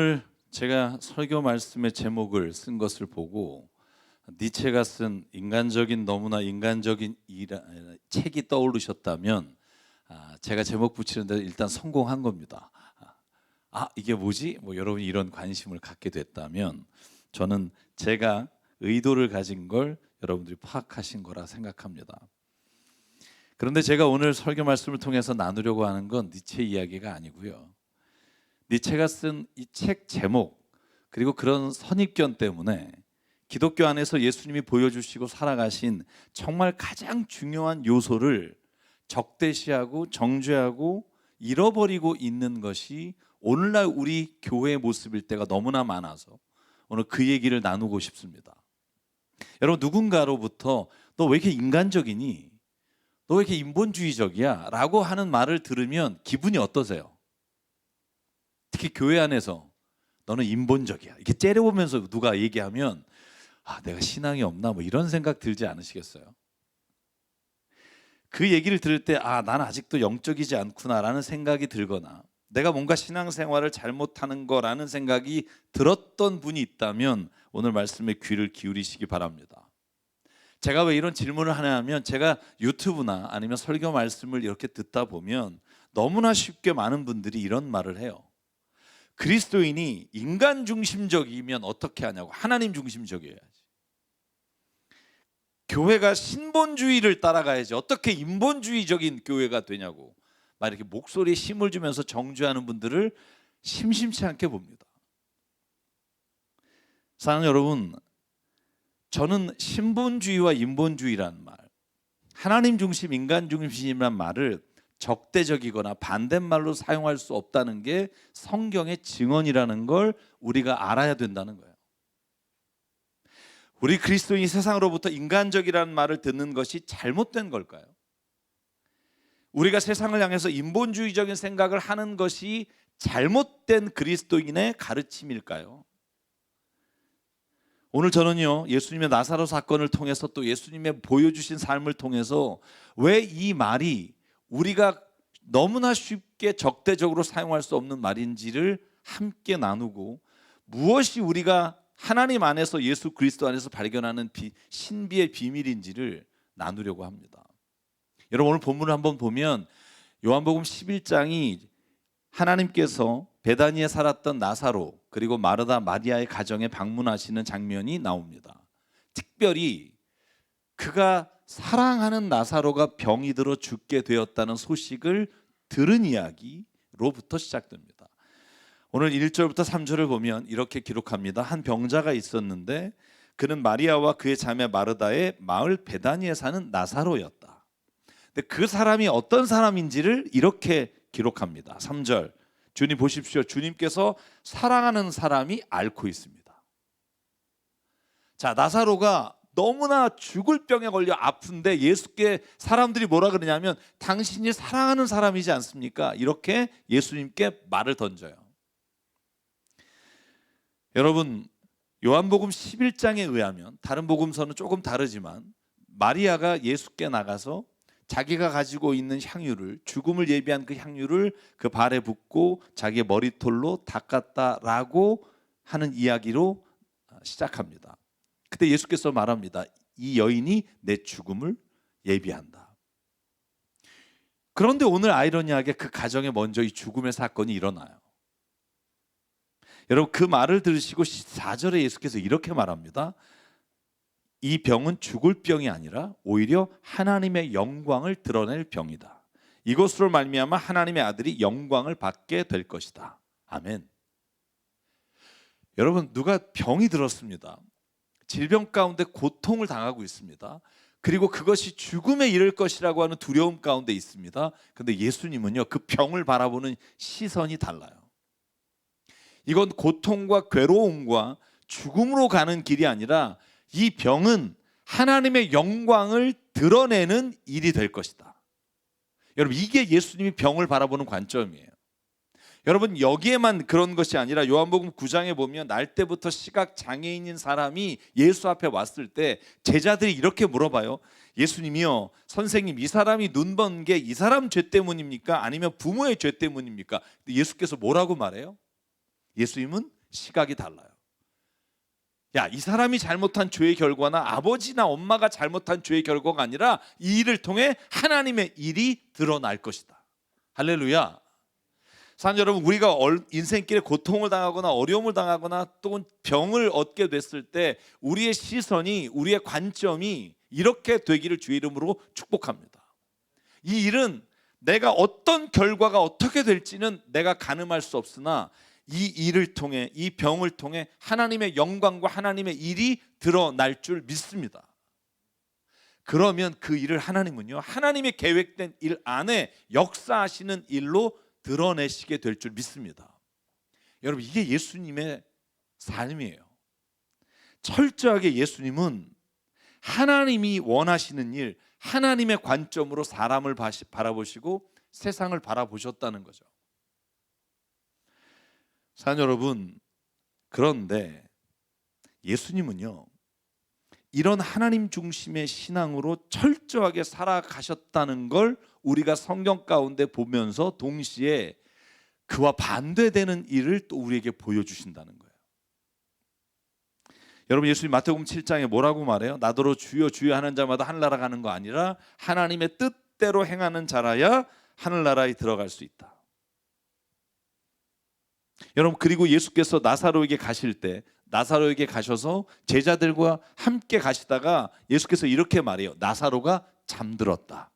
오늘 제가 설교 말씀의 제목을 쓴 것을 보고 니체가 쓴 인간적인 너무나 인간적인 책이 떠오르셨다면 제가 제목 붙이는데 일단 성공한 겁니다. 이게 뭐지? 여러분이 이런 관심을 갖게 됐다면 저는 제가 의도를 가진 걸 여러분들이 파악하신 거라 생각합니다. 그런데 제가 오늘 설교 말씀을 통해서 나누려고 하는 건 니체 이야기가 아니고요. 니체가 쓴 이 책 제목 그리고 그런 선입견 때문에 기독교 안에서 예수님이 보여주시고 살아가신 정말 가장 중요한 요소를 적대시하고 정죄하고 잃어버리고 있는 것이 오늘날 우리 교회의 모습일 때가 너무나 많아서 오늘 그 얘기를 나누고 싶습니다. 여러분, 누군가로부터 너 왜 이렇게 인간적이니? 너 왜 이렇게 인본주의적이야? 라고 하는 말을 들으면 기분이 어떠세요? 특히 교회 안에서 너는 인본적이야 이렇게 째려보면서 누가 얘기하면 내가 신앙이 없나 이런 생각 들지 않으시겠어요? 그 얘기를 들을 때 난 아직도 영적이지 않구나라는 생각이 들거나 내가 뭔가 신앙생활을 잘못하는 거라는 생각이 들었던 분이 있다면 오늘 말씀에 귀를 기울이시기 바랍니다. 제가 왜 이런 질문을 하냐 하면 제가 유튜브나 아니면 설교 말씀을 이렇게 듣다 보면 너무나 쉽게 많은 분들이 이런 말을 해요. 그리스도인이 인간 중심적이면 어떻게 하냐고. 하나님 중심적이어야지. 교회가 신본주의를 따라가야지 어떻게 인본주의적인 교회가 되냐고 막 이렇게 목소리에 힘을 주면서 정죄하는 분들을 심심치 않게 봅니다. 사랑하는 여러분, 저는 신본주의와 인본주의라는 말, 하나님 중심, 인간 중심이라는 말을 적대적이거나 반대말로 사용할 수 없다는 게 성경의 증언이라는 걸 우리가 알아야 된다는 거예요. 우리 그리스도인이 세상으로부터 인간적이라는 말을 듣는 것이 잘못된 걸까요? 우리가 세상을 향해서 인본주의적인 생각을 하는 것이 잘못된 그리스도인의 가르침일까요? 오늘 저는요, 예수님의 나사로 사건을 통해서 또 예수님의 보여주신 삶을 통해서 왜 이 말이 우리가 너무나 쉽게 적대적으로 사용할 수 없는 말인지를 함께 나누고 무엇이 우리가 하나님 안에서 예수 그리스도 안에서 발견하는 신비의 비밀인지를 나누려고 합니다. 여러분, 오늘 본문을 한번 보면 요한복음 11장이 하나님께서 베다니에 살았던 나사로 그리고 마르다 마리아의 가정에 방문하시는 장면이 나옵니다. 특별히 그가 사랑하는 나사로가 병이 들어 죽게 되었다는 소식을 들은 이야기로부터 시작됩니다. 오늘 1절부터 3절을 보면 이렇게 기록합니다. 한 병자가 있었는데 그는 마리아와 그의 자매 마르다의 마을 베다니에 사는 나사로였다. 근데 그 사람이 어떤 사람인지를 이렇게 기록합니다. 3절, 주님 보십시오. 주님께서 사랑하는 사람이 앓고 있습니다. 자, 나사로가 너무나 죽을 병에 걸려 아픈데 예수께 사람들이 뭐라 그러냐면 당신이 사랑하는 사람이지 않습니까? 이렇게 예수님께 말을 던져요. 여러분, 요한복음 11장에 의하면 다른 복음서는 조금 다르지만 마리아가 예수께 나가서 자기가 가지고 있는 향유를, 죽음을 예비한 그 향유를 그 발에 붓고 자기의 머리털로 닦았다라고 하는 이야기로 시작합니다. 그때 예수께서 말합니다. 이 여인이 내 죽음을 예비한다. 그런데 오늘 아이러니하게 그 가정에 먼저 이 죽음의 사건이 일어나요. 여러분, 그 말을 들으시고 4절에 예수께서 이렇게 말합니다. 이 병은 죽을 병이 아니라 오히려 하나님의 영광을 드러낼 병이다. 이것으로 말미암아 하나님의 아들이 영광을 받게 될 것이다. 아멘. 여러분, 누가 병이 들었습니다. 질병 가운데 고통을 당하고 있습니다. 그리고 그것이 죽음에 이를 것이라고 하는 두려움 가운데 있습니다. 그런데 예수님은요, 그 병을 바라보는 시선이 달라요. 이건 고통과 괴로움과 죽음으로 가는 길이 아니라 이 병은 하나님의 영광을 드러내는 일이 될 것이다. 여러분, 이게 예수님이 병을 바라보는 관점이에요. 여러분, 여기에만 그런 것이 아니라 요한복음 9장에 보면 날 때부터 시각 장애인인 사람이 예수 앞에 왔을 때 제자들이 이렇게 물어봐요. 예수님이요, 선생님, 이 사람이 눈 번 게 이 사람 죄 때문입니까? 아니면 부모의 죄 때문입니까? 예수께서 뭐라고 말해요? 예수님은 시각이 달라요. 야, 이 사람이 잘못한 죄의 결과나 아버지나 엄마가 잘못한 죄의 결과가 아니라 이 일을 통해 하나님의 일이 드러날 것이다. 할렐루야. 사랑하는 여러분, 우리가 인생길에 고통을 당하거나 어려움을 당하거나 또는 병을 얻게 됐을 때 우리의 시선이, 우리의 관점이 이렇게 되기를 주의 이름으로 축복합니다. 이 일은 내가 어떤 결과가 어떻게 될지는 내가 가늠할 수 없으나 이 일을 통해, 이 병을 통해 하나님의 영광과 하나님의 일이 드러날 줄 믿습니다. 그러면 그 일을 하나님은요, 하나님의 계획된 일 안에 역사하시는 일로 드러내시게 될 줄 믿습니다. 여러분, 이게 예수님의 삶이에요. 철저하게 예수님은 하나님이 원하시는 일, 하나님의 관점으로 사람을 바라보시고 세상을 바라보셨다는 거죠. 사랑하는 여러분, 그런데 예수님은요, 이런 하나님 중심의 신앙으로 철저하게 살아가셨다는 걸 우리가 성경 가운데 보면서 동시에 그와 반대되는 일을 또 우리에게 보여주신다는 거예요. 여러분, 예수님 마태복음 7장에 뭐라고 말해요? 나더러 주여 주여 하는 자마다 하늘나라 가는 거 아니라 하나님의 뜻대로 행하는 자라야 하늘나라에 들어갈 수 있다. 여러분, 그리고 예수께서 나사로에게 가실 때 나사로에게 가셔서 제자들과 함께 가시다가 예수께서 이렇게 말해요. 나사로가 잠들었다.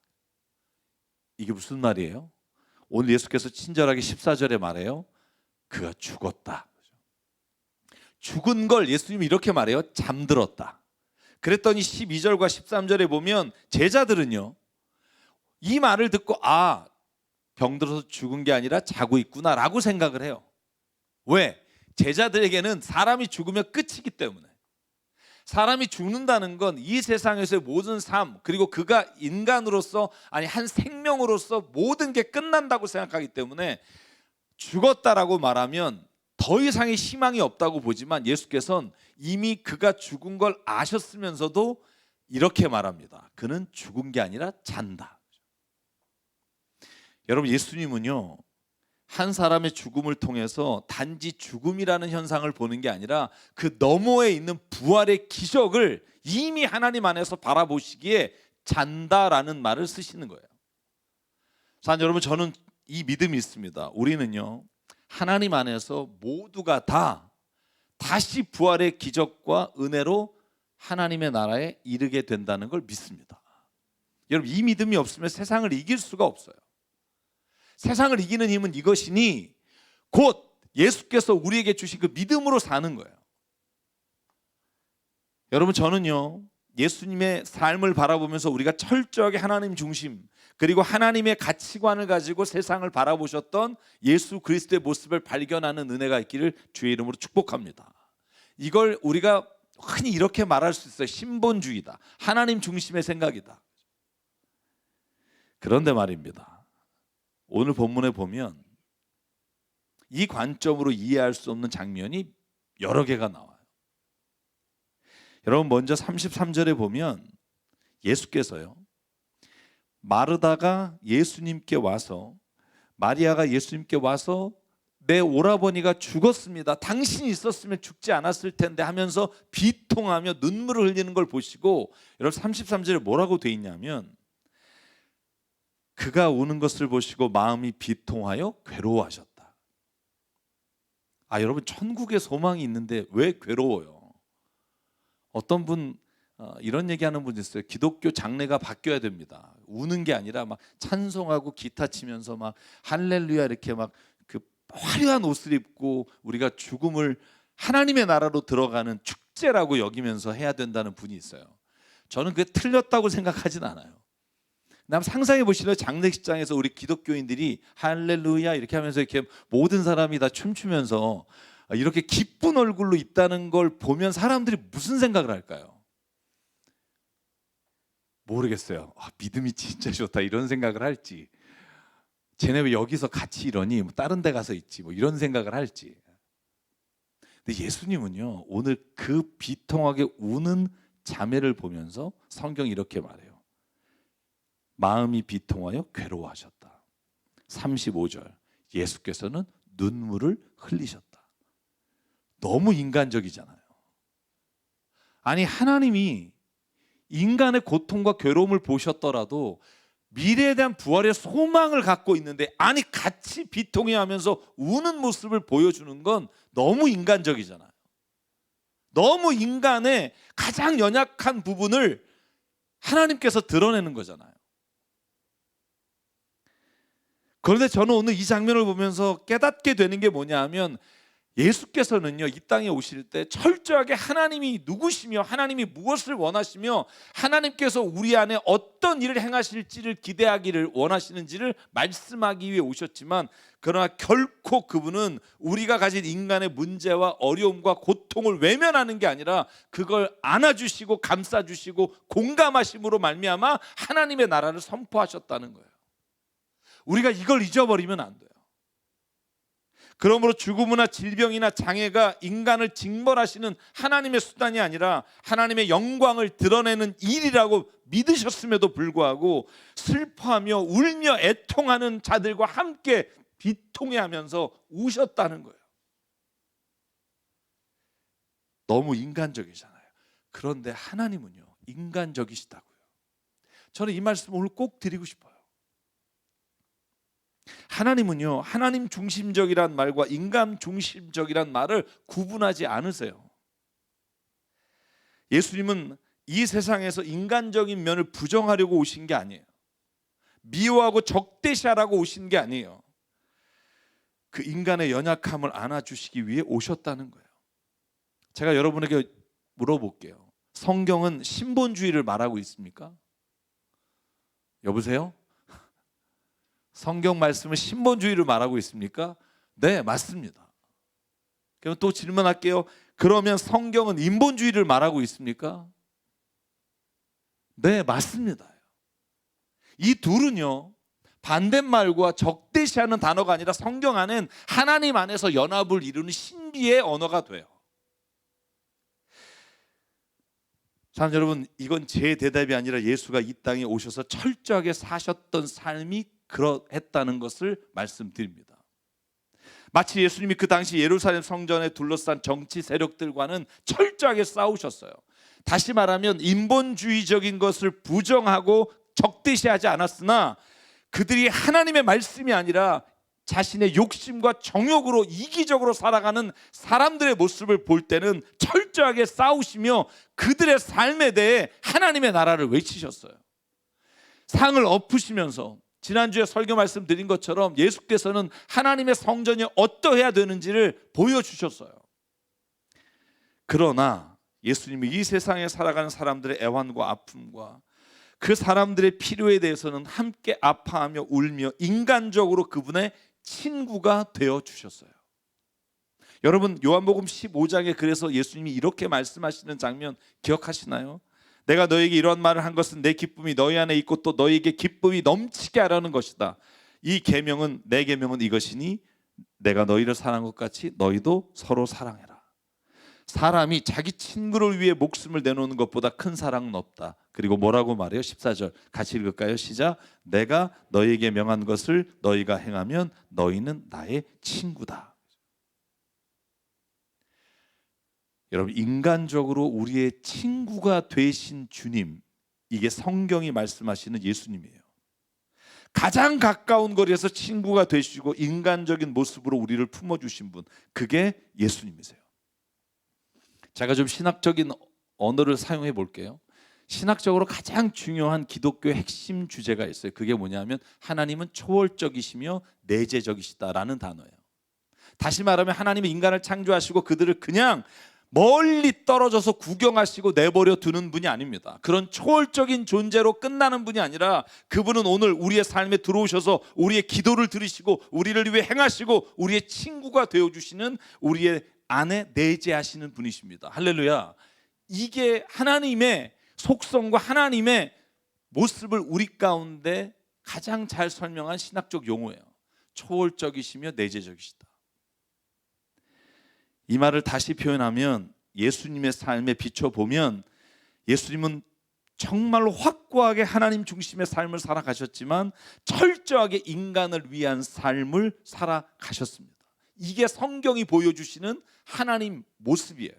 이게 무슨 말이에요? 오늘 예수께서 친절하게 14절에 말해요. 그가 죽었다. 죽은 걸 예수님이 이렇게 말해요. 잠들었다. 그랬더니 12절과 13절에 보면 제자들은요, 이 말을 듣고 병들어서 죽은 게 아니라 자고 있구나 라고 생각을 해요. 왜? 제자들에게는 사람이 죽으면 끝이기 때문에. 사람이 죽는다는 건 이 세상에서의 모든 삶, 그리고 그가 인간으로서, 아니 한 생명으로서 모든 게 끝난다고 생각하기 때문에 죽었다라고 말하면 더 이상의 희망이 없다고 보지만 예수께서는 이미 그가 죽은 걸 아셨으면서도 이렇게 말합니다. 그는 죽은 게 아니라 잔다. 여러분, 예수님은요, 한 사람의 죽음을 통해서 단지 죽음이라는 현상을 보는 게 아니라 그 너머에 있는 부활의 기적을 이미 하나님 안에서 바라보시기에 잔다라는 말을 쓰시는 거예요. 사랑하는 여러분, 저는 이 믿음이 있습니다. 우리는요, 하나님 안에서 모두가 다시 부활의 기적과 은혜로 하나님의 나라에 이르게 된다는 걸 믿습니다. 여러분, 이 믿음이 없으면 세상을 이길 수가 없어요. 세상을 이기는 힘은 이것이니 곧 예수께서 우리에게 주신 그 믿음으로 사는 거예요. 여러분, 저는요, 예수님의 삶을 바라보면서 우리가 철저하게 하나님 중심, 그리고 하나님의 가치관을 가지고 세상을 바라보셨던 예수 그리스도의 모습을 발견하는 은혜가 있기를 주의 이름으로 축복합니다. 이걸 우리가 흔히 이렇게 말할 수 있어요. 신본주의다. 하나님 중심의 생각이다. 그런데 말입니다, 오늘 본문에 보면 이 관점으로 이해할 수 없는 장면이 여러 개가 나와요. 여러분, 먼저 33절에 보면 예수께서요, 마르다가 예수님께 와서, 마리아가 예수님께 와서 내 오라버니가 죽었습니다. 당신이 있었으면 죽지 않았을 텐데 하면서 비통하며 눈물을 흘리는 걸 보시고, 여러분 33절에 뭐라고 돼 있냐면 그가 우는 것을 보시고 마음이 비통하여 괴로워하셨다. 여러분, 천국에 소망이 있는데 왜 괴로워요? 어떤 분 이런 얘기하는 분 있어요. 기독교 장례가 바뀌어야 됩니다. 우는 게 아니라 막 찬송하고 기타 치면서 막 할렐루야 이렇게 막 그 화려한 옷을 입고 우리가 죽음을 하나님의 나라로 들어가는 축제라고 여기면서 해야 된다는 분이 있어요. 저는 그게 틀렸다고 생각하진 않아요. 한번 상상해 보시면 장례식장에서 우리 기독교인들이 할렐루야 이렇게 하면서 이렇게 모든 사람이 다 춤추면서 이렇게 기쁜 얼굴로 있다는 걸 보면 사람들이 무슨 생각을 할까요? 모르겠어요. 믿음이 진짜 좋다 이런 생각을 할지, 쟤네 왜 여기서 같이 이러니, 뭐 다른 데 가서 있지, 뭐 이런 생각을 할지. 근데 예수님은요, 오늘 그 비통하게 우는 자매를 보면서 성경이 이렇게 말해요. 마음이 비통하여 괴로워하셨다. 35절, 예수께서는 눈물을 흘리셨다. 너무 인간적이잖아요. 아니, 하나님이 인간의 고통과 괴로움을 보셨더라도 미래에 대한 부활의 소망을 갖고 있는데, 아니 같이 비통해하면서 우는 모습을 보여주는 건 너무 인간적이잖아요. 너무 인간의 가장 연약한 부분을 하나님께서 드러내는 거잖아요. 그런데 저는 오늘 이 장면을 보면서 깨닫게 되는 게 뭐냐 하면, 예수께서는요, 이 땅에 오실 때 철저하게 하나님이 누구시며 하나님이 무엇을 원하시며 하나님께서 우리 안에 어떤 일을 행하실지를 기대하기를 원하시는지를 말씀하기 위해 오셨지만, 그러나 결코 그분은 우리가 가진 인간의 문제와 어려움과 고통을 외면하는 게 아니라 그걸 안아주시고 감싸주시고 공감하심으로 말미암아 하나님의 나라를 선포하셨다는 거예요. 우리가 이걸 잊어버리면 안 돼요. 그러므로 죽음이나 질병이나 장애가 인간을 징벌하시는 하나님의 수단이 아니라 하나님의 영광을 드러내는 일이라고 믿으셨음에도 불구하고 슬퍼하며 울며 애통하는 자들과 함께 비통해하면서 우셨다는 거예요. 너무 인간적이잖아요. 그런데 하나님은요, 인간적이시다고요. 저는 이 말씀을 오늘 꼭 드리고 싶어요. 하나님은요, 하나님 중심적이란 말과 인간 중심적이란 말을 구분하지 않으세요. 예수님은 이 세상에서 인간적인 면을 부정하려고 오신 게 아니에요. 미워하고 적대시하라고 오신 게 아니에요. 그 인간의 연약함을 안아주시기 위해 오셨다는 거예요. 제가 여러분에게 물어볼게요. 성경은 신본주의를 말하고 있습니까? 여보세요? 성경 말씀은 신본주의를 말하고 있습니까? 네, 맞습니다. 그럼 또 질문할게요. 그러면 성경은 인본주의를 말하고 있습니까? 네, 맞습니다. 이 둘은요, 반대말과 적대시하는 단어가 아니라 성경 안엔 하나님 안에서 연합을 이루는 신비의 언어가 돼요. 자, 여러분, 이건 제 대답이 아니라 예수가 이 땅에 오셔서 철저하게 사셨던 삶이 그러했다는 것을 말씀드립니다. 마치 예수님이 그 당시 예루살렘 성전에 둘러싼 정치 세력들과는 철저하게 싸우셨어요. 다시 말하면 인본주의적인 것을 부정하고 적대시하지 않았으나 그들이 하나님의 말씀이 아니라 자신의 욕심과 정욕으로 이기적으로 살아가는 사람들의 모습을 볼 때는 철저하게 싸우시며 그들의 삶에 대해 하나님의 나라를 외치셨어요. 상을 엎으시면서 지난주에 설교 말씀드린 것처럼 예수께서는 하나님의 성전이 어떠해야 되는지를 보여주셨어요. 그러나 예수님이 이 세상에 살아가는 사람들의 애환과 아픔과 그 사람들의 필요에 대해서는 함께 아파하며 울며 인간적으로 그분의 친구가 되어 주셨어요. 여러분, 요한복음 15장에 그래서 예수님이 이렇게 말씀하시는 장면 기억하시나요? 내가 너에게 이런 말을 한 것은 내 기쁨이 너희 안에 있고 또 너희에게 기쁨이 넘치게 하라는 것이다. 이 계명은 내 계명은 이것이니 내가 너희를 사랑한 것 같이 너희도 서로 사랑해라. 사람이 자기 친구를 위해 목숨을 내놓는 것보다 큰 사랑은 없다. 그리고 뭐라고 말해요? 14절 같이 읽을까요? 시작. 내가 너희에게 명한 것을 너희가 행하면 너희는 나의 친구다. 여러분, 인간적으로 우리의 친구가 되신 주님, 이게 성경이 말씀하시는 예수님이에요. 가장 가까운 거리에서 친구가 되시고 인간적인 모습으로 우리를 품어주신 분, 그게 예수님이세요. 제가 좀 신학적인 언어를 사용해 볼게요. 신학적으로 가장 중요한 기독교의 핵심 주제가 있어요. 그게 뭐냐면 하나님은 초월적이시며 내재적이시다라는 단어예요. 다시 말하면 하나님이 인간을 창조하시고 그들을 그냥 멀리 떨어져서 구경하시고 내버려 두는 분이 아닙니다. 그런 초월적인 존재로 끝나는 분이 아니라 그분은 오늘 우리의 삶에 들어오셔서 우리의 기도를 들으시고 우리를 위해 행하시고 우리의 친구가 되어주시는, 우리의 안에 내재하시는 분이십니다. 할렐루야. 이게 하나님의 속성과 하나님의 모습을 우리 가운데 가장 잘 설명한 신학적 용어예요. 초월적이시며 내재적이시다. 이 말을 다시 표현하면 예수님의 삶에 비춰보면 예수님은 정말로 확고하게 하나님 중심의 삶을 살아가셨지만 철저하게 인간을 위한 삶을 살아가셨습니다. 이게 성경이 보여주시는 하나님 모습이에요.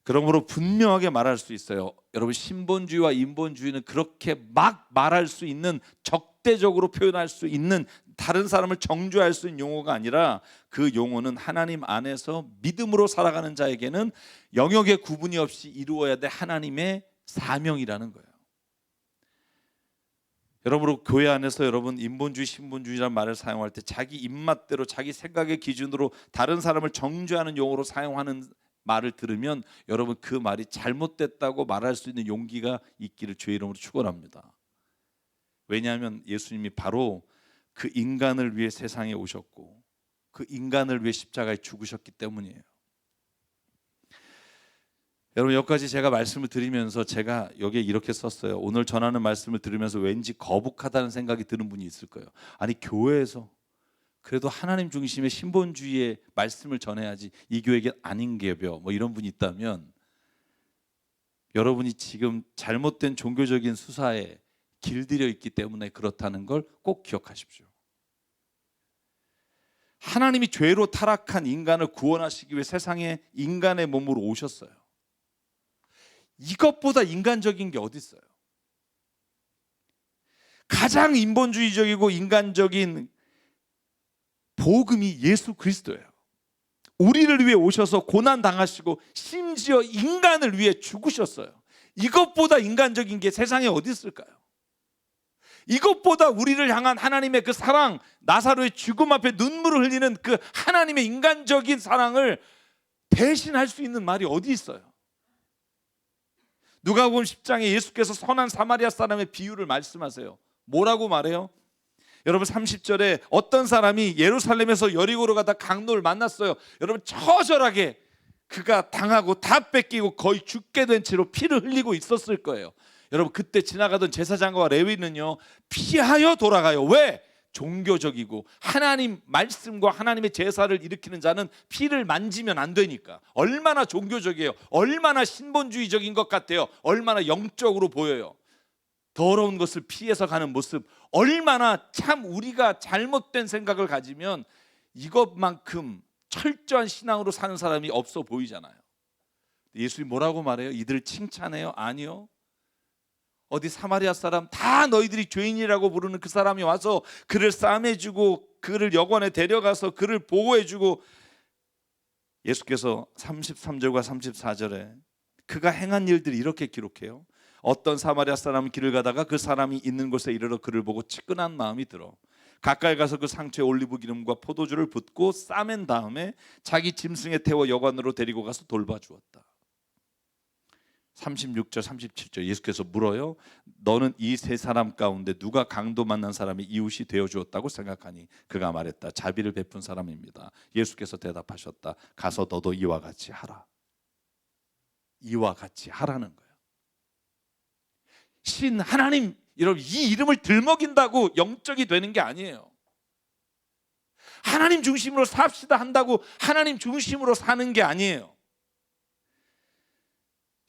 그러므로 분명하게 말할 수 있어요. 여러분, 신본주의와 인본주의는 그렇게 막 말할 수 있는, 적대적으로 표현할 수 있는, 다른 사람을 정죄할 수 있는 용어가 아니라 그 용어는 하나님 안에서 믿음으로 살아가는 자에게는 영역의 구분이 없이 이루어야 될 하나님의 사명이라는 거예요. 여러분, 교회 안에서 여러분 인본주의, 신본주의라는 말을 사용할 때 자기 입맛대로 자기 생각의 기준으로 다른 사람을 정죄하는 용어로 사용하는 말을 들으면 여러분, 그 말이 잘못됐다고 말할 수 있는 용기가 있기를 주의 이름으로 축원합니다. 왜냐하면 예수님이 바로 그 인간을 위해 세상에 오셨고 그 인간을 위해 십자가에 죽으셨기 때문이에요. 여러분, 여기까지 제가 말씀을 드리면서 제가 여기에 이렇게 썼어요. 오늘 전하는 말씀을 들으면서 왠지 거북하다는 생각이 드는 분이 있을 거예요. 아니, 교회에서 그래도 하나님 중심의 신본주의의 말씀을 전해야지 이 교회에게 아닌 게벼, 뭐 이런 분이 있다면 여러분이 지금 잘못된 종교적인 수사에 길들여 있기 때문에 그렇다는 걸 꼭 기억하십시오. 하나님이 죄로 타락한 인간을 구원하시기 위해 세상에 인간의 몸으로 오셨어요. 이것보다 인간적인 게 어디 있어요? 가장 인본주의적이고 인간적인 복음이 예수 그리스도예요. 우리를 위해 오셔서 고난 당하시고 심지어 인간을 위해 죽으셨어요. 이것보다 인간적인 게 세상에 어디 있을까요? 이것보다 우리를 향한 하나님의 그 사랑, 나사로의 죽음 앞에 눈물을 흘리는 그 하나님의 인간적인 사랑을 대신할 수 있는 말이 어디 있어요? 누가복음 10장에 예수께서 선한 사마리아 사람의 비유를 말씀하세요. 뭐라고 말해요? 여러분, 30절에 어떤 사람이 예루살렘에서 여리고로 가다 강도를 만났어요. 여러분, 처절하게 그가 당하고 다 뺏기고 거의 죽게 된 채로 피를 흘리고 있었을 거예요. 여러분, 그때 지나가던 제사장과 레위는요, 피하여 돌아가요. 왜? 종교적이고 하나님 말씀과 하나님의 제사를 일으키는 자는 피를 만지면 안 되니까. 얼마나 종교적이에요. 얼마나 신본주의적인 것 같아요. 얼마나 영적으로 보여요. 더러운 것을 피해서 가는 모습, 얼마나 참 우리가 잘못된 생각을 가지면 이것만큼 철저한 신앙으로 사는 사람이 없어 보이잖아요. 예수님이 뭐라고 말해요? 이들을 칭찬해요? 아니요. 어디 사마리아 사람, 다 너희들이 죄인이라고 부르는 그 사람이 와서 그를 싸매주고 그를 여관에 데려가서 그를 보호해주고, 예수께서 33절과 34절에 그가 행한 일들이 이렇게 기록해요. 어떤 사마리아 사람은 길을 가다가 그 사람이 있는 곳에 이르러 그를 보고 치근한 마음이 들어 가까이 가서 그 상처에 올리브 기름과 포도주를 붓고 싸맨 다음에 자기 짐승에 태워 여관으로 데리고 가서 돌봐주었다. 36절 37절 예수께서 물어요. 너는 이 세 사람 가운데 누가 강도 만난 사람이 이웃이 되어주었다고 생각하니? 그가 말했다. 자비를 베푼 사람입니다. 예수께서 대답하셨다. 가서 너도 이와 같이 하라. 이와 같이 하라는 거예요. 신 하나님, 여러분, 이 이름을 들먹인다고 영적이 되는 게 아니에요. 하나님 중심으로 삽시다 한다고 하나님 중심으로 사는 게 아니에요.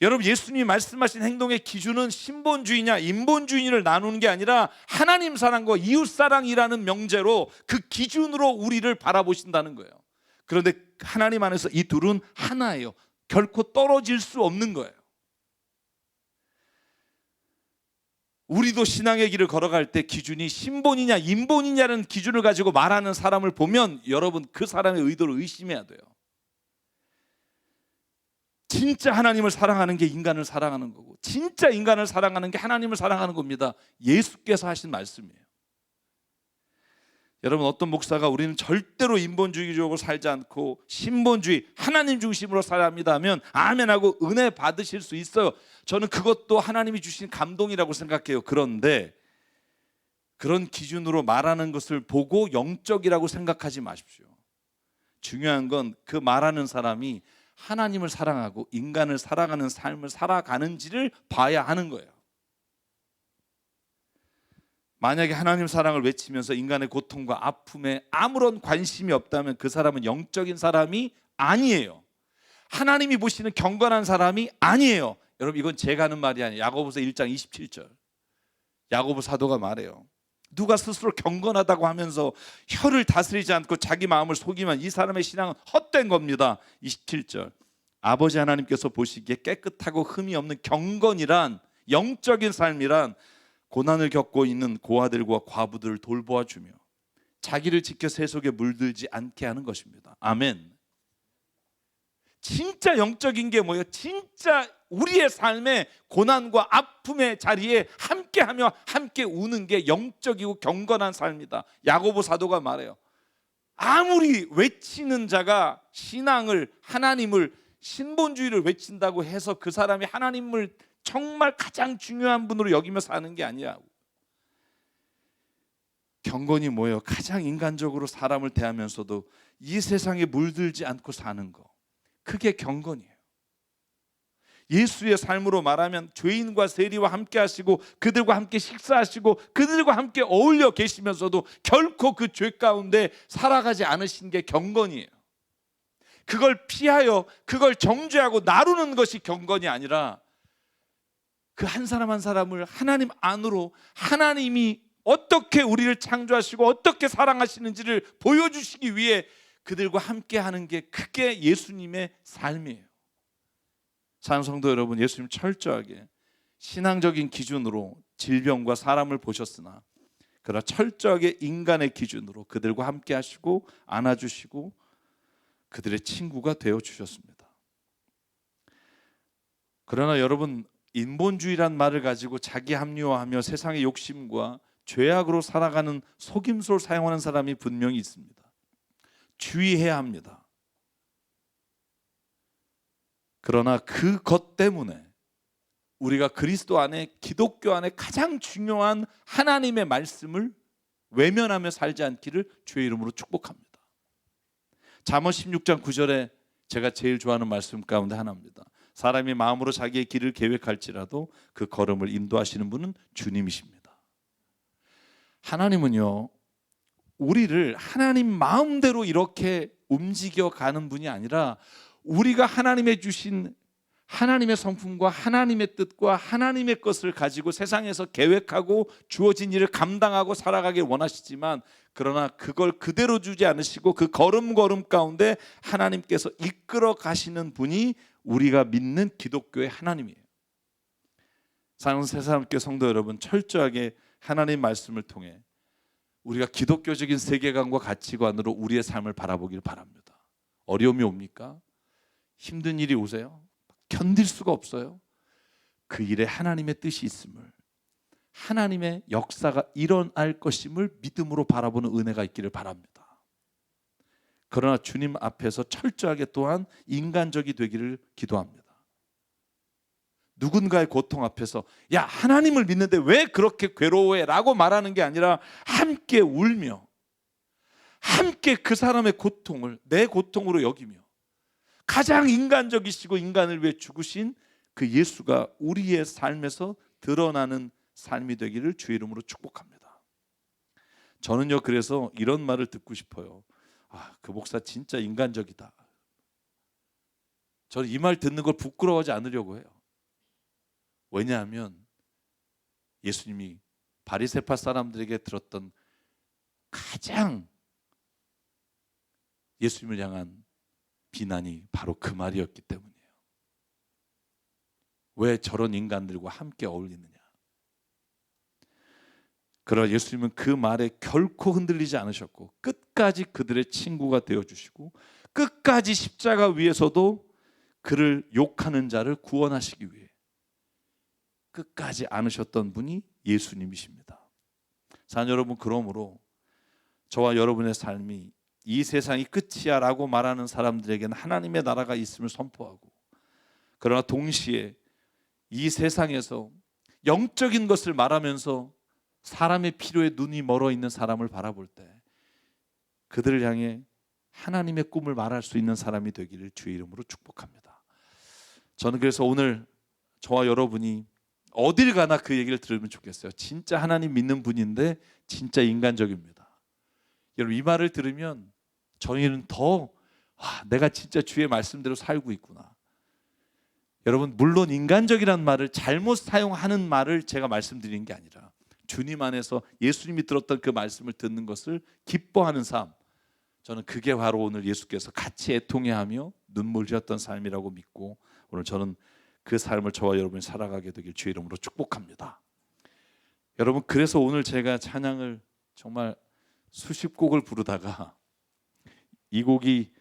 여러분, 예수님이 말씀하신 행동의 기준은 신본주의냐 인본주의를 나누는 게 아니라 하나님 사랑과 이웃 사랑이라는 명제로 그 기준으로 우리를 바라보신다는 거예요. 그런데 하나님 안에서 이 둘은 하나예요. 결코 떨어질 수 없는 거예요. 우리도 신앙의 길을 걸어갈 때 기준이 신본이냐 인본이냐는 기준을 가지고 말하는 사람을 보면 여러분, 그 사람의 의도를 의심해야 돼요. 진짜 하나님을 사랑하는 게 인간을 사랑하는 거고, 진짜 인간을 사랑하는 게 하나님을 사랑하는 겁니다. 예수께서 하신 말씀이에요. 여러분, 어떤 목사가 우리는 절대로 인본주의적으로 살지 않고 신본주의 하나님 중심으로 살아야 합니다 하면 아멘하고 은혜 받으실 수 있어요. 저는 그것도 하나님이 주신 감동이라고 생각해요. 그런데 그런 기준으로 말하는 것을 보고 영적이라고 생각하지 마십시오. 중요한 건 그 말하는 사람이 하나님을 사랑하고 인간을 사랑하는 삶을 살아가는지를 봐야 하는 거예요. 만약에 하나님 사랑을 외치면서 인간의 고통과 아픔에 아무런 관심이 없다면 그 사람은 영적인 사람이 아니에요. 하나님이 보시는 경건한 사람이 아니에요. 여러분, 이건 제가 하는 말이 아니에요. 야고보서 1장 27절 야고보 사도가 말해요. 누가 스스로 경건하다고 하면서 혀를 다스리지 않고 자기 마음을 속이면 이 사람의 신앙은 헛된 겁니다. 27절, 아버지 하나님께서 보시기에 깨끗하고 흠이 없는 경건이란, 영적인 삶이란 고난을 겪고 있는 고아들과 과부들을 돌보아 주며 자기를 지켜 세속에 물들지 않게 하는 것입니다. 아멘. 진짜 영적인 게 뭐예요? 진짜 우리의 삶의 고난과 아픔의 자리에 함께하며 함께 우는 게 영적이고 경건한 삶이다. 야고보 사도가 말해요. 아무리 외치는 자가 신앙을, 하나님을, 신본주의를 외친다고 해서 그 사람이 하나님을 정말 가장 중요한 분으로 여기며 사는 게 아니야. 경건이 뭐예요? 가장 인간적으로 사람을 대하면서도 이 세상에 물들지 않고 사는 거, 그게 경건이에요. 예수의 삶으로 말하면 죄인과 세리와 함께 하시고 그들과 함께 식사하시고 그들과 함께 어울려 계시면서도 결코 그 죄 가운데 살아가지 않으신 게 경건이에요. 그걸 피하여 그걸 정죄하고 나누는 것이 경건이 아니라 그 한 사람 한 사람을 하나님 안으로, 하나님이 어떻게 우리를 창조하시고 어떻게 사랑하시는지를 보여주시기 위해 그들과 함께 하는 게, 그게 예수님의 삶이에요. 사랑하는 성도 여러분, 예수님 철저하게 신앙적인 기준으로 질병과 사람을 보셨으나 그러나 철저하게 인간의 기준으로 그들과 함께 하시고 안아주시고 그들의 친구가 되어주셨습니다. 그러나 여러분, 인본주의란 말을 가지고 자기 합리화하며 세상의 욕심과 죄악으로 살아가는 속임수를 사용하는 사람이 분명히 있습니다. 주의해야 합니다. 그러나 그것 때문에 우리가 그리스도 안에, 기독교 안에 가장 중요한 하나님의 말씀을 외면하며 살지 않기를 주의 이름으로 축복합니다. 잠언 16장 9절에 제가 제일 좋아하는 말씀 가운데 하나입니다. 사람이 마음으로 자기의 길을 계획할지라도 그 걸음을 인도하시는 분은 주님이십니다. 하나님은요, 우리를 하나님 마음대로 이렇게 움직여가는 분이 아니라 우리가 하나님의 주신 하나님의 성품과 하나님의 뜻과 하나님의 것을 가지고 세상에서 계획하고 주어진 일을 감당하고 살아가길 원하시지만, 그러나 그걸 그대로 주지 않으시고 그 걸음걸음 가운데 하나님께서 이끌어 가시는 분이 우리가 믿는 기독교의 하나님이에요. 사랑하는 새사람교회 성도 여러분, 철저하게 하나님 말씀을 통해 우리가 기독교적인 세계관과 가치관으로 우리의 삶을 바라보길 바랍니다. 어려움이 옵니까? 힘든 일이 오세요? 견딜 수가 없어요? 그 일에 하나님의 뜻이 있음을, 하나님의 역사가 일어날 것임을 믿음으로 바라보는 은혜가 있기를 바랍니다. 그러나 주님 앞에서 철저하게 또한 인간적이 되기를 기도합니다. 누군가의 고통 앞에서 야, 하나님을 믿는데 왜 그렇게 괴로워해? 라고 말하는 게 아니라 함께 울며 함께 그 사람의 고통을 내 고통으로 여기며 가장 인간적이시고 인간을 위해 죽으신 그 예수가 우리의 삶에서 드러나는 삶이 되기를 주의 이름으로 축복합니다. 저는요, 그래서 이런 말을 듣고 싶어요. 그 목사 진짜 인간적이다. 저는 이 말 듣는 걸 부끄러워하지 않으려고 해요. 왜냐하면 예수님이 바리새파 사람들에게 들었던 가장 예수님을 향한 비난이 바로 그 말이었기 때문이에요. 왜 저런 인간들과 함께 어울리느냐? 그러나 예수님은 그 말에 결코 흔들리지 않으셨고 끝까지 그들의 친구가 되어주시고 끝까지 십자가 위에서도 그를 욕하는 자를 구원하시기 위해 끝까지 안으셨던 분이 예수님이십니다. 사랑하는 여러분, 그러므로 저와 여러분의 삶이 이 세상이 끝이야 라고 말하는 사람들에게는 하나님의 나라가 있음을 선포하고, 그러나 동시에 이 세상에서 영적인 것을 말하면서 사람의 필요에 눈이 멀어 있는 사람을 바라볼 때 그들을 향해 하나님의 꿈을 말할 수 있는 사람이 되기를 주의 이름으로 축복합니다. 저는 그래서 오늘 저와 여러분이 어딜 가나 그 얘기를 들으면 좋겠어요. 진짜 하나님 믿는 분인데 진짜 인간적입니다. 여러분, 이 말을 들으면 저희는 더 내가 진짜 주의 말씀대로 살고 있구나. 여러분, 물론 인간적이라는 말을 잘못 사용하는 말을 제가 말씀드리는 게 아니라 주님 안에서 예수님이 들었던 그 말씀을 듣는 것을 기뻐하는 삶, 저는 그게 바로 오늘 예수께서 같이 애통해하며 눈물 흘렸던 삶이라고 믿고, 오늘 저는 그 삶을 저와 여러분이 살아가게 되길 주의 이름으로 축복합니다. 여러분, 그래서 오늘 제가 찬양을 정말 수십 곡을 부르다가 이 곡이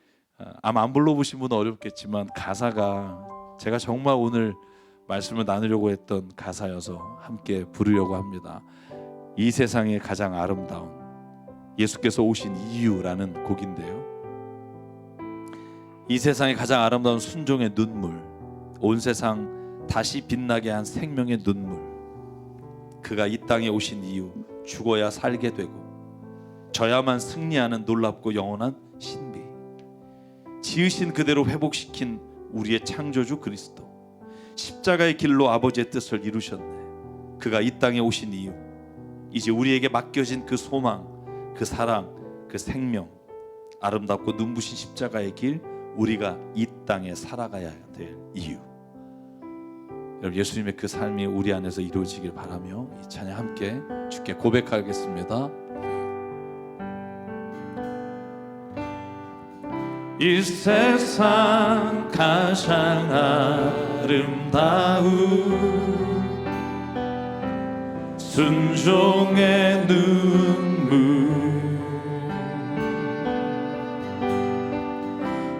아마 안 불러보신 분은 어렵겠지만 가사가 제가 정말 오늘 말씀을 나누려고 했던 가사여서 함께 부르려고 합니다. 이 세상에 가장 아름다운 예수께서 오신 이유라는 곡인데요, 이 세상에 가장 아름다운 순종의 눈물, 온 세상 다시 빛나게 한 생명의 눈물, 그가 이 땅에 오신 이유, 죽어야 살게 되고 져야만 승리하는 놀랍고 영원한 신비, 지으신 그대로 회복시킨 우리의 창조주 그리스도, 십자가의 길로 아버지의 뜻을 이루셨네. 그가 이 땅에 오신 이유, 이제 우리에게 맡겨진 그 소망, 그 사랑, 그 생명, 아름답고 눈부신 십자가의 길, 우리가 이 땅에 살아가야 될 이유. 여러분, 예수님의 그 삶이 우리 안에서 이루어지길 바라며 이 찬양 함께 주께 고백하겠습니다. 이 세상 가장 아름다운 순종의 눈물,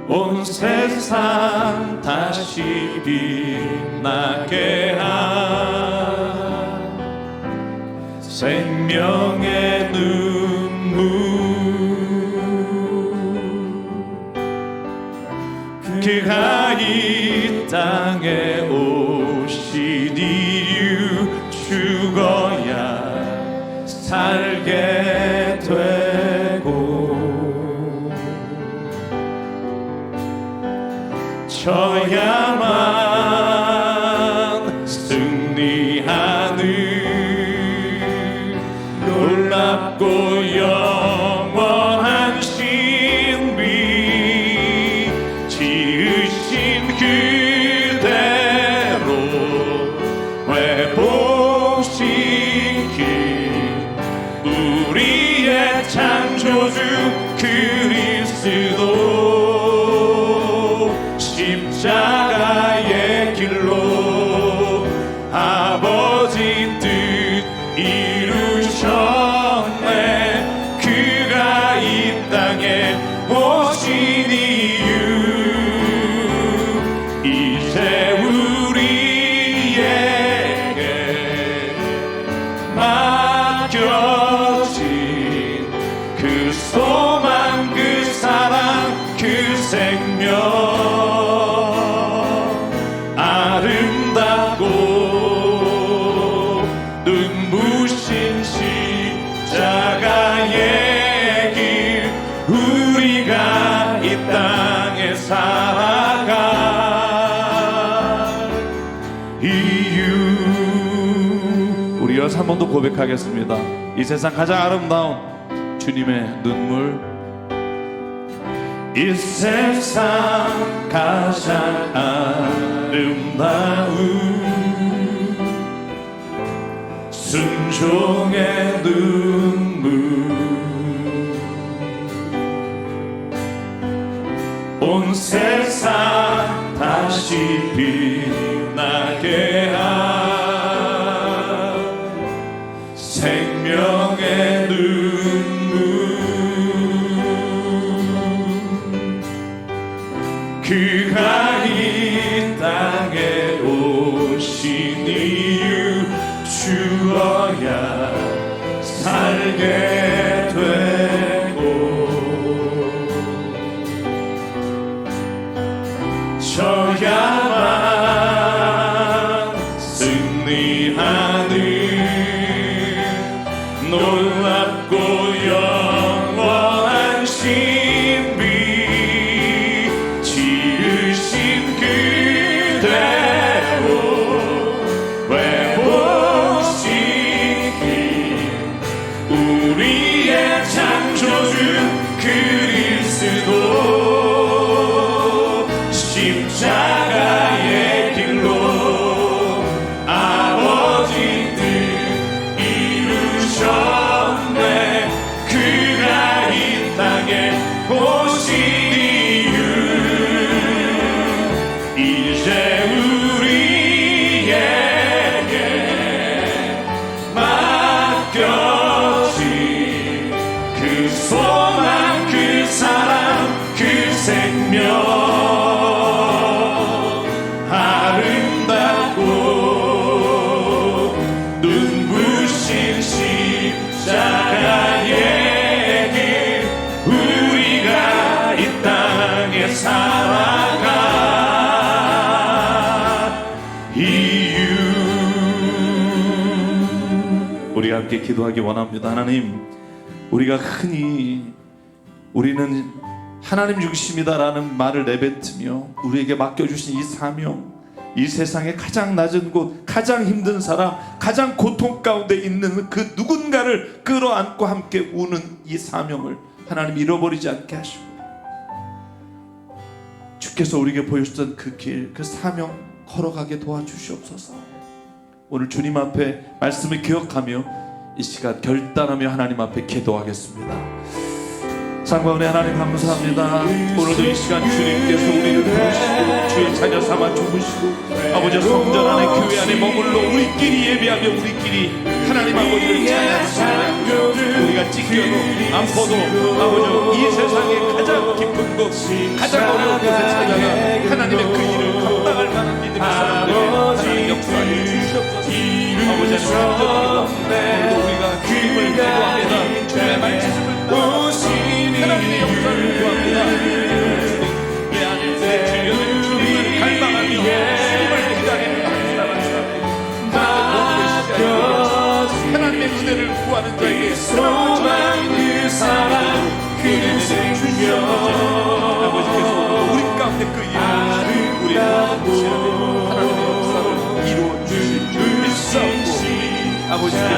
온 세상 다시 빛나게 한 생명의 눈물, 그가 이 땅에 오신 이유, 죽어야 살게 되고 져야만 승리하는 놀랍고 영원한 신비, 지으신 그대로 회복시킨 우리의 창조주 그리스도, 십자가의 길로 아버지 뜻 이루셨네. 그가 이 땅에 오신 이유, 이제 우리에게 맡겨진 그 소망, 그 사랑, 그 생명, 아름답고 눈부신 십자가의 길, 우리가 이 땅에 살아갈 이유. 우리 여기서 한 번 더 고백하겠습니다. 이 세상 가장 아름다운 주님의 눈물, 이 세상 가장 아름다운 순종의 눈물, 온 세상 다시 빛나게 한 생명의 눈물, 그가 이 땅에 오신 이유, 죽어야 살게 되고 져야만 승리하는 놀랍고 영원한 신비, 지으신 그대로 회복시킨 우리의 창조주 그리스도, 십자가의 길로 아버지 뜻 이루 아름답고 눈부신 십자가의 길 우리가 이 땅에 살아가 이유. 우리가 함께 기도하기 원합니다. 하나님, 우리가 흔히 우리는 하나님 중심이다라는 말을 내뱉으며 우리에게 맡겨주신 이 사명, 이 세상의 가장 낮은 곳, 가장 힘든 사람, 가장 고통 가운데 있는 그 누군가를 끌어안고 함께 우는 이 사명을 하나님 잃어버리지 않게 하시고, 주께서 우리에게 보여주셨던 그 길, 그 사명 걸어가게 도와주시옵소서. 오늘 주님 앞에 말씀을 기억하며 이 시간 결단하며 하나님 앞에 기도하겠습니다. 사랑과 은혜 하나님 감사합니다. 오늘도 이 시간 주님께서 우리를 부르시고 주의 자녀 삼아 주무시고 아버지 성전 안에 교회 안에 머물러 우리끼리 예배하며 우리끼리 하나님 아버지를 찬양하십니다. 우리가 찢겨도 아파도 아버지 이 세상의 가장 깊은 곳, 가장 어려운 곳에 찾아가 하나님의 그 일을 감당할 만한 믿음의 사람들에게 하나님 역사하여 주시옵소서. 아버지 하나님 감사드립니다. 오늘도 우리가 주님을 기도합니다. 주님의 말씀을 하나님의 역사를 구합니다. 내 안에 내 주님을 갈망하며 주님을 기다리는 하나님의 은혜를 구하는 자에게 소망 그 사랑 그는 생명 아버지께서 우리 가운데 그 일을 우리의 하나님의 역사를 이루어 주실 줄 믿사옵고 아버지께서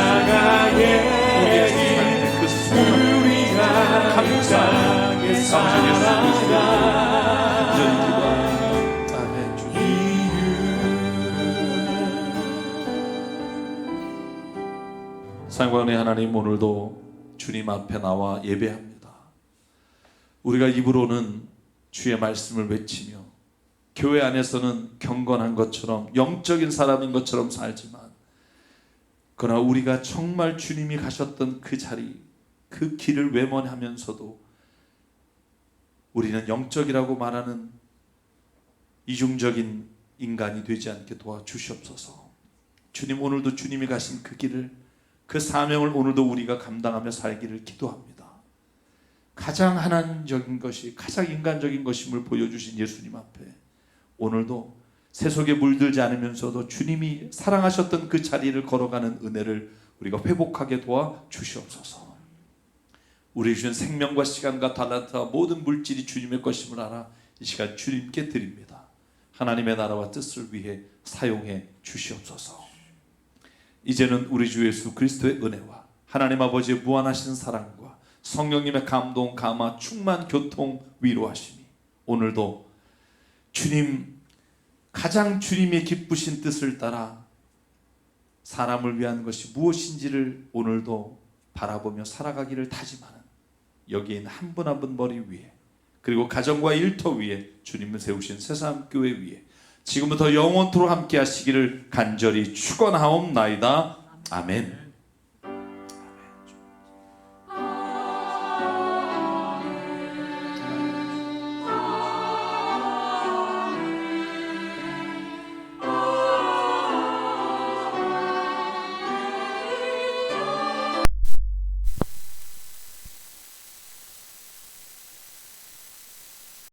우리의 삶의 그 소망 감사하게 살아가 아멘. 사랑과 은혜 하나님, 오늘도 주님 앞에 나와 예배합니다. 우리가 입으로는 주의 말씀을 외치며 교회 안에서는 경건한 것처럼 영적인 사람인 것처럼 살지만, 그러나 우리가 정말 주님이 가셨던 그 자리, 그 길을 외면하면서도 우리는 영적이라고 말하는 이중적인 인간이 되지 않게 도와주시옵소서. 주님, 오늘도 주님이 가신 그 길을, 그 사명을 오늘도 우리가 감당하며 살기를 기도합니다. 가장 하나님적인 것이, 가장 인간적인 것임을 보여주신 예수님 앞에 오늘도 세속에 물들지 않으면서도 주님이 사랑하셨던 그 자리를 걸어가는 은혜를 우리가 회복하게 도와주시옵소서. 우리 주신 생명과 시간과 달란트와 모든 물질이 주님의 것임을 알아 이 시간 주님께 드립니다. 하나님의 나라와 뜻을 위해 사용해 주시옵소서. 이제는 우리 주 예수 그리스도의 은혜와 하나님 아버지의 무한하신 사랑과 성령님의 감동, 감화, 충만, 교통, 위로하심이 오늘도 주님, 가장 주님의 기쁘신 뜻을 따라 사람을 위한 것이 무엇인지를 오늘도 바라보며 살아가기를 다짐하는 여기 있는 한 분 한 분 머리 위에, 그리고 가정과 일터 위에 주님을 세우신 새삼교회 위에 지금부터 영원토록 함께 하시기를 간절히 축원하옵나이다. 아멘.